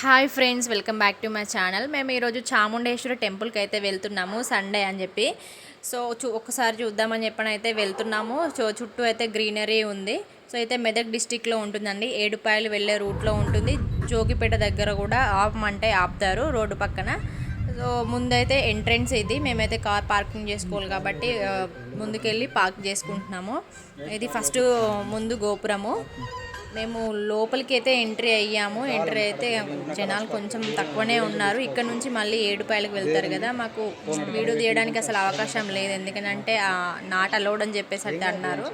Hi friends, welcome back to my channel. మేము ఈరోజు చాముండేశ్వరి టెంపుల్కి అయితే వెళ్తున్నాము, సండే అని చెప్పి. సో ఒక్కసారి చూద్దామని చెప్పని అయితే వెళ్తున్నాము. సో చుట్టూ అయితే గ్రీనరీ ఉంది. సో అయితే మెదక్ డిస్టిక్లో ఉంటుందండి. ఏడుపాయలు వెళ్ళే రూట్లో ఉంటుంది. జోగిపేట దగ్గర కూడా ఆపమంటే ఆపుతారు రోడ్డు పక్కన. సో ముందైతే ఎంట్రెన్స్ ఇది. మేమైతే కార్ పార్కింగ్ చేసుకోవాలి కాబట్టి ముందుకెళ్ళి పార్క్ చేసుకుంటున్నాము. ఇది ఫస్ట్ ముందు గోపురము. మేము లోపలికి అయితే ఎంట్రీ అయ్యాము. ఎంట్రీ అయితే జనాలు కొంచెం తక్కువనే ఉన్నారు. ఇక్కడ నుంచి మళ్ళీ ఏడుపాయలకు వెళ్తారు కదా, మాకు వీడియో తీయడానికి అసలు అవకాశం లేదు. ఎందుకంటే నాట్ అలౌడ్ అని చెప్పేసి అయితే అన్నారు.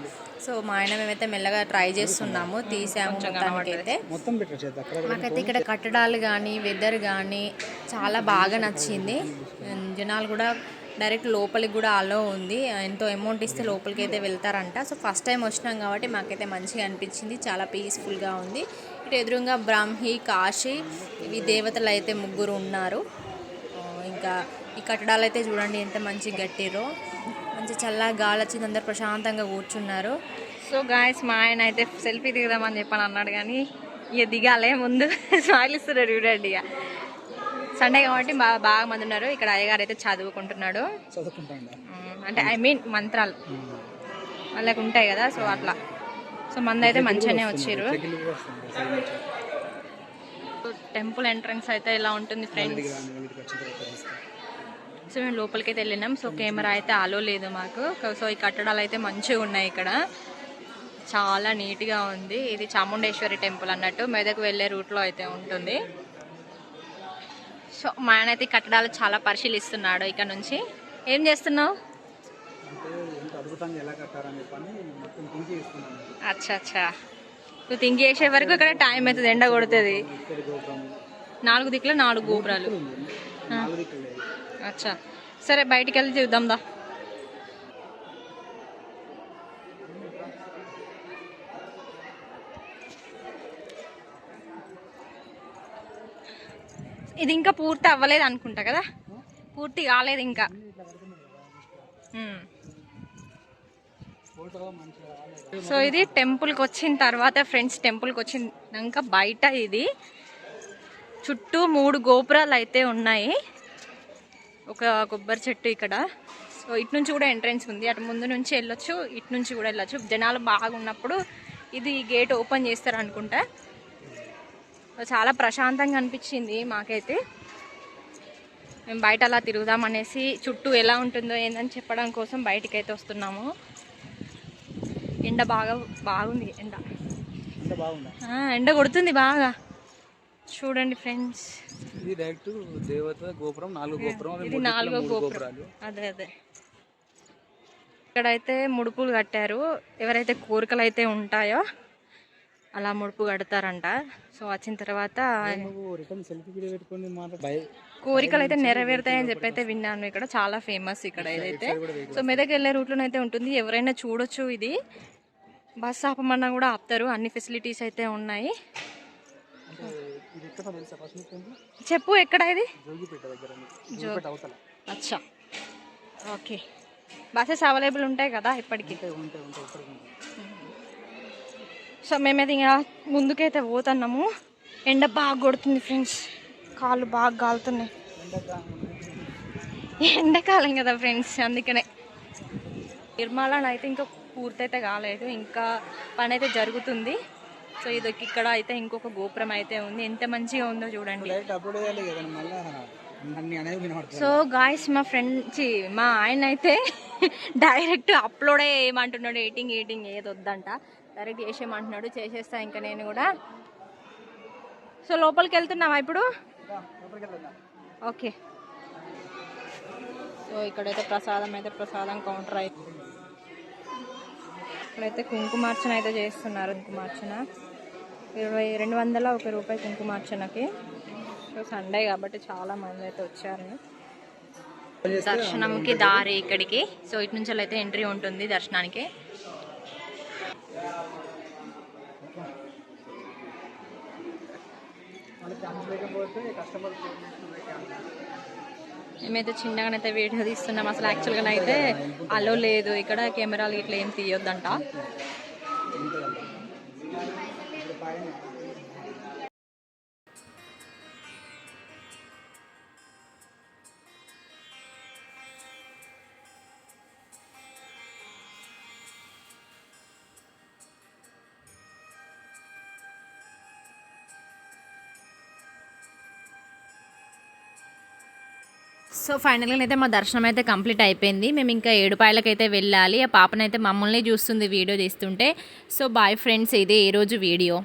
సో మా ఆయన మేమైతే మెల్లగా ట్రై చేస్తున్నాము, తీసాము. మొత్తానికైతే మాకైతే ఇక్కడ కట్టడాలు కానీ వెదర్ కానీ చాలా బాగా నచ్చింది. జనాలు కూడా డైరెక్ట్ లోపలికి కూడా అలో ఉంది. ఎంతో అమౌంట్ ఇస్తే లోపలికి అయితే వెళ్తారంట. సో ఫస్ట్ టైం వచ్చినాం కాబట్టి మాకైతే మంచిగా అనిపించింది. చాలా పీస్ఫుల్గా ఉంది. ఇటు ఎదురుగా బ్రాహ్మి, కాశీ, ఇవి దేవతలు అయితే ముగ్గురు ఉన్నారు. ఇంకా ఈ కట్టడాలు అయితే చూడండి ఎంత మంచి గట్టిరో. మంచి చల్లగా గాలి వచ్చింది, అందరు ప్రశాంతంగా కూర్చున్నారు. సో గాయస్, మా ఆయన అయితే సెల్ఫీ దిగుదామని చెప్పని అన్నాడు, కానీ ఇక దిగాలే ముందు స్మైల్ ఇస్తున్నాడు చూడండి. ఇక సండే కాబట్టి బాగా మంది ఉన్నారు. ఇక్కడ అయ్యగారు అయితే చదువుకుంటున్నాడు. అంటే ఐ మీన్ మంత్రాలు వాళ్ళకి ఉంటాయి కదా, సో అట్లా. సో మంది అయితే మంచిగానే వచ్చారు. టెంపుల్ ఎంట్రన్స్ అయితే ఇలా ఉంటుంది ఫ్రెండ్స్. సో మేము లోపలికి అయితే వెళ్ళినాం. సో కెమెరా అయితే అలో లేదు మాకు. సో ఈ కట్టడాలు అయితే మంచిగా ఉన్నాయి. ఇక్కడ చాలా నీట్గా ఉంది. ఇది చాముండేశ్వరి టెంపుల్ అన్నట్టు మెదక్ వెళ్ళే రూట్లో అయితే ఉంటుంది. సో మా ఆయన అయితే కట్టడాలు చాలా పరిశీలిస్తున్నాడు. ఇక్కడ నుంచి ఏం చేస్తున్నావు? అచ్చా అచ్చా, నువ్వు థింక్ చేసే వరకు ఇక్కడ టైం అవుతుంది, ఎండ కొడుతుంది. 4 దిక్కులు 4 గోపురాలు. అచ్చా సరే, బయటికి వెళ్ళి చూద్దాం దా. ఇది ఇంకా పూర్తి అవ్వలేదు అనుకుంటా కదా, పూర్తి కాలేదు ఇంకా. సో ఇది టెంపుల్కి వచ్చిన తర్వాత ఫ్రెండ్స్, టెంపుల్కి వచ్చినాక బయట ఇది చుట్టూ 3 గోపురాలు అయితే ఉన్నాయి. ఒక కొబ్బరి చెట్టు ఇక్కడ. సో ఇటు నుంచి కూడా ఎంట్రెన్స్ ఉంది. అటు ముందు నుంచి వెళ్ళొచ్చు, ఇటు నుంచి కూడా వెళ్ళొచ్చు. జనాలు బాగున్నప్పుడు ఇది గేట్ ఓపెన్ చేస్తారు అనుకుంటా. చాలా ప్రశాంతంగా అనిపించింది మాకైతే. మేము బయట అలా తిరుగుదాం అనేసి, చుట్టూ ఎలా ఉంటుందో ఏందని చెప్పడం కోసం బయటికి అయితే వస్తున్నాము. ఎండ బాగుంది. ఎండ కొడుతుంది బాగా. చూడండి ఫ్రెండ్స్, ఇది డైరెక్ట్ దేవత గోపురం, 4 గోపురం. ఇది 4వ గోపురం. అదే ఇక్కడైతే ముడుపులు కట్టారు. ఎవరైతే కోరికలు అయితే ఉంటాయో అలా ముడుపు కడతారంట. సో వచ్చిన తర్వాత కోరికలు అయితే నెరవేరుతాయని చెప్పి అయితే విన్నాను. ఇక్కడ చాలా ఫేమస్ ఇక్కడ ఏదైతే. సో మెదక్ వెళ్ళే రూట్లోనైతే ఉంటుంది, ఎవరైనా చూడొచ్చు. ఇది బస్ ఆపమన్నా కూడా ఆపుతారు. అన్ని ఫెసిలిటీస్ అయితే ఉన్నాయి. చెప్పు ఎక్కడ ఇది? అచ్చా ఓకే. బస్సెస్ అవైలబుల్ ఉంటాయి కదా ఇప్పటికి. సో మేమైతే ఇంకా ముందుకైతే పోతున్నాము. ఎండ బాగా కొడుతుంది ఫ్రెండ్స్, కాళ్ళు బాగా కాలుతున్నాయి. ఎండాకాలం కదా ఫ్రెండ్స్, అందుకనే. నిర్మాణం అయితే ఇంకా పూర్తయితే కాలేదు, ఇంకా పని అయితే జరుగుతుంది. సో ఇది ఇక్కడ అయితే ఇంకొక గోపురం అయితే ఉంది. ఎంత మంచిగా ఉందో చూడండి. సో గాయస్, మా ఆయన అయితే డైరెక్ట్ అప్లోడే ఏమంటున్నాడు, ఎడిటింగ్ ఏది వద్దంట, డైరెక్ట్ చేసేయమంటున్నాడు. చేసేస్తా ఇంకా నేను కూడా. సో లోపలికి వెళ్తున్నావా ఇప్పుడు? ఓకే. సో ఇక్కడైతే ప్రసాదం కౌంటర్ అయితే. ఇక్కడైతే కుంకుమార్చన అయితే చేస్తున్నారు. కుంకుమార్చన 201 రూపాయి కుంకుమార్చనకి. సో సండే కాబట్టి చాలా మంది అయితే వచ్చారు. దర్శనంకి దారి ఇక్కడికి. సో ఇటు నుంచి అయితే ఎంట్రీ ఉంటుంది దర్శనానికి. మేమైతే చిన్నగానైతే వీడియో తీస్తున్నాం. అసలు యాక్చువల్గా అయితే అలో లేదు ఇక్కడ, కెమెరాలు ఇట్లా ఏం తీయొద్దంట. సో ఫైనల్గా అయితే మా దర్శనం అయితే కంప్లీట్ అయిపోయింది. మేము ఇంకా ఏడుపాయలకైతే వెళ్ళాలి. ఆ పాపనైతే మమ్మల్ని చూస్తుంది వీడియో తీస్తుంటే. సో బాయ్ ఫ్రెండ్స్, ఇదే ఈరోజు వీడియో.